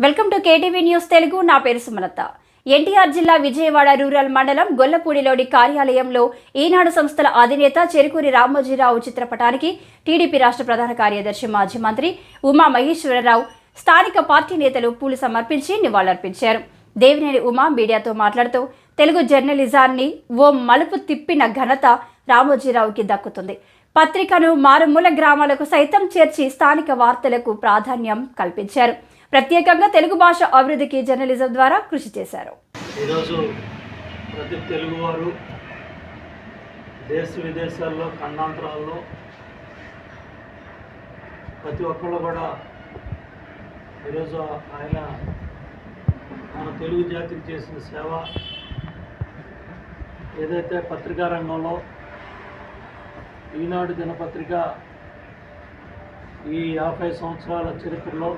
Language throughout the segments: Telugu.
Welcome to KTV news Telugu. నా పేరు సుమలత. ఎన్టీఆర్ జిల్లా విజయవాడ రూరల్ మండలం గొల్లపూడిలోని కార్యాలయంలో ఈనాడు సంస్థల అధినేత చెరుకూరి రామోజీరావు చిత్రపటానికి టీడీపీ రాష్ట్ర ప్రధాన కార్యదర్శి మాజీ మంత్రి ఉమా మహేశ్వరరావు స్థానిక పార్టీ నేతలు పూలు సమర్పించి నివాళులర్పించారు. దేవినేని ఉమా మీడియాతో మాట్లాడుతూ తెలుగు జర్నలిజాన్ని ఓ మలుపు తిప్పిన ఘనత రామోజీరావుకి దక్కుతుంది. పత్రికను మారుమూల గ్రామాలకు సైతం చేర్చి స్థానిక వార్తలకు ప్రాధాన్యం కల్పించారు. ప్రత్యేకంగా తెలుగు భాష అభివృద్ధికి జర్నలిజం ద్వారా కృషి చేశారు. ఈరోజు ప్రతి తెలుగువారు దేశ విదేశాల్లో ఖండాంతరాల్లో ప్రతి ఒక్కళ్ళు కూడా ఈరోజు ఆయన మన తెలుగు జాతికి చేసిన సేవ ఏదైతే పత్రికా రంగంలో ఈనాడు దినపత్రిక ఈ 50 సంవత్సరాల చరిత్రలో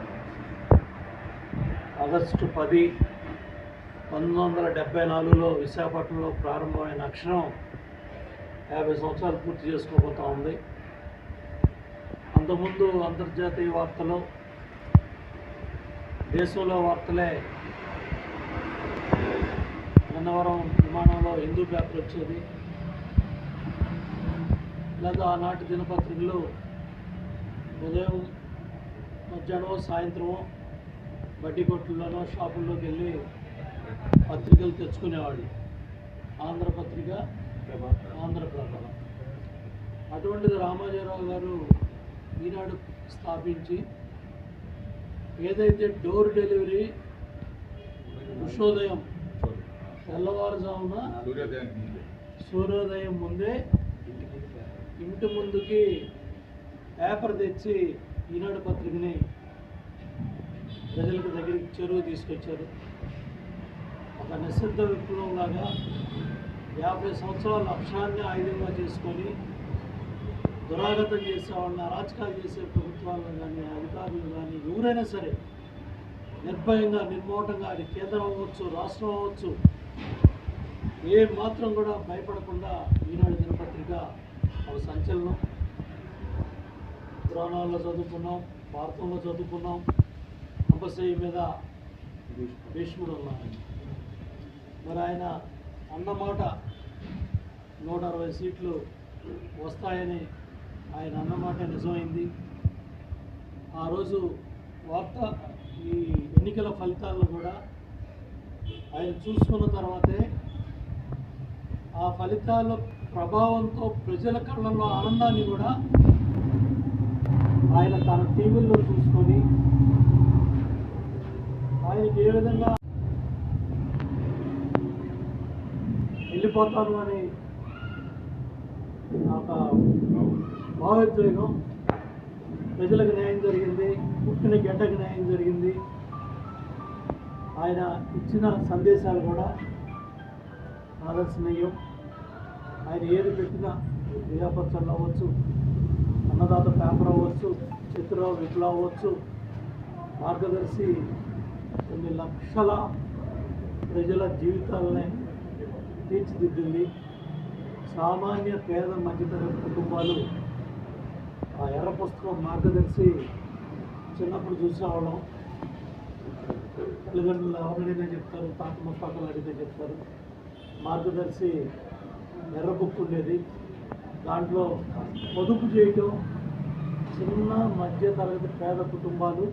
ఆగస్టు 10, 1974లో విశాఖపట్నంలో ప్రారంభమైన అక్షరం 50 సంవత్సరాలు పూర్తి చేసుకోబోతూ ఉంది. అంతకుముందు అంతర్జాతీయ వార్తలు, దేశంలో వార్తలే గన్నవరం విమానంలో హిందూ పేపర్ వచ్చేది. లేదా ఆనాటి దినపత్రికలు ఉదయం, మధ్యాహ్నం, సాయంత్రం బడ్డీ కొట్లలోనో షాపుల్లోకి వెళ్ళి పత్రికలు తెచ్చుకునేవాడు. ఆంధ్రపత్రిక, ఆంధ్రప్రభ. అటువంటిది రామోజీరావు గారు ఈనాడు స్థాపించి ఏదైతే డోర్ డెలివరీ ఉషోదయం తెల్లవారుజామున సూర్యోదయం ముందే ఇంటి ముందుకి పేపర్ తెచ్చి ఈనాడు పత్రికని ప్రజలకు దగ్గరికి చెరువు తీసుకొచ్చారు. ఒక నిశ్శబ్ద విప్లవంలాగా 50 సంవత్సరాల లక్ష్యాన్ని ఆయుధంగా చేసుకొని దురాగతం చేసే వాళ్ళని, అరాచకాలు చేసే ప్రభుత్వాలను కానీ, అధికారులు కానీ, ఎవరైనా సరే నిర్భయంగా, నిర్మోటంగా, అది కేంద్రం అవ్వచ్చు, రాష్ట్రం అవ్వచ్చు, ఏ మాత్రం కూడా భయపడకుండా ఈనాడు దినపత్రిక ఒక సంచలనం. పురాణాల్లో చదువుకున్నాం, భారతంలో చదువుకున్నాం. అంపశయ్య మీద భీష్ముడు ఉన్నారు. మరి ఆయన అన్నమాట 160 సీట్లు వస్తాయని ఆయన అన్నమాట నిజమైంది. ఆ రోజు వార్త ఈ ఎన్నికల ఫలితాలను కూడా ఆయన చూసుకున్న తర్వాతే ఆ ఫలితాల ప్రభావంతో ప్రజల కళ్ళల్లో ఆనందాన్ని కూడా ఆయన తన టీవీల్లో చూసుకొని ఆయనకి ఏ విధంగా వెళ్ళిపోతాను అని ఒక భావోద్వేగం, ప్రజలకు న్యాయం జరిగింది, పుట్టిన గడ్డకు న్యాయం జరిగింది. ఆయన ఇచ్చిన సందేశాలు కూడా ఆదర్శనీయం. ఆయన ఏది పెట్టినా క్రియాపత్రాలు అవ్వచ్చు, అన్నదాత పేపర్ అవ్వచ్చు, చిత్ర విప్లవ అవ్వచ్చు, మార్గదర్శి కొన్ని లక్షల ప్రజల జీవితాలని తీర్చిదిద్దింది. సామాన్య పేద మధ్యతరగతి కుటుంబాలు ఆ ఎర్ర పుస్తకం మార్గదర్శి చిన్నప్పుడు చూసేవాళ్ళం. తల్లిదండ్రులు ఎవరినైనా చెప్తారు, తాత ముత్తాతలు అడిగితే చెప్తారు. మార్గదర్శి ఎర్ర బుక్ ఉండేది. దాంట్లో పొదుపు చేయటం, చిన్న మధ్య తరగతి పేద కుటుంబాలు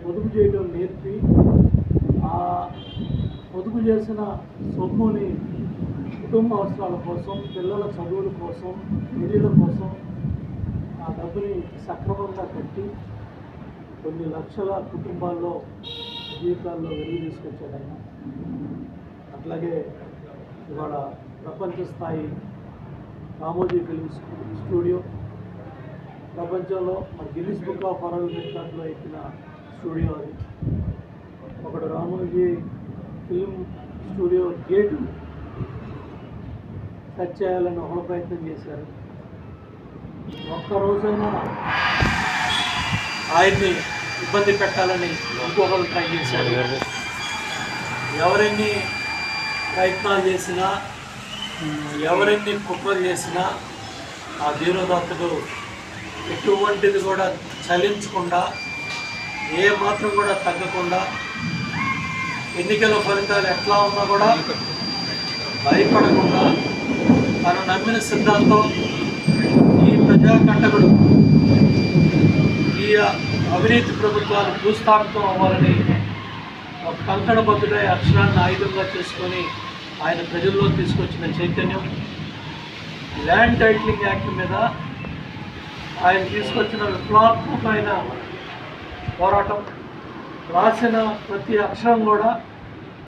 పొదుపు చేయటం నేర్పి ఆ పొదుపు చేసిన సొమ్ముని కుటుంబ అవసరాల కోసం, పిల్లల చదువుల కోసం, పెళ్ళిళ్ళ కోసం ఆ డబ్బుని సక్రమంగా కట్టి కొన్ని లక్షల కుటుంబాల్లో జీవితాల్లో వెలుగు తీసుకొచ్చాడు ఆయన. అట్లాగే ఇవాళ ప్రపంచ స్థాయి రామోజీ ఫిల్మ్ స్టూడియో, ప్రపంచంలో మన గిన్నిస్ బుక్ ఆఫ్ వరల్డ్ రికార్డులో ఎక్కిన స్టూడియో అది. ఒకడు Ramoji film studio gate touch చేయాలని ఒక ప్రయత్నం చేశారు. ఒక్కరోజైనా ఆయన్ని ఇబ్బంది పెట్టాలని ఇంకొకరు ట్రై చేశారు. ఎవరెన్ని ప్రయత్నాలు చేసినా, ఎవరెన్ని కుట్రలు చేసినా ఆ ధీరోదత్తుడు ఎటువంటిది కూడా చలించకుండా ఏ మాత్రం కూడా తగ్గకుండా ఎన్నికల ఫలితాలు ఎట్లా ఉన్నా కూడా భయపడకుండా తను నమ్మిన సిద్ధాంతం ఈ ప్రజాకంటకుడు ఈ అవినీతి ప్రభుత్వాలు భూస్థాపితం అవ్వాలని ఒక కంకణబద్ధుడై అక్షరాన్ని ఆయుధంగా చేసుకొని ఆయన ప్రజల్లో తీసుకొచ్చిన చైతన్యం, ల్యాండ్ టైటిలింగ్ యాక్ట్ మీద ఆయన తీసుకొచ్చిన విప్లవాత్మకమైన పోరాటం, రాసిన ప్రతి అక్షరం కూడా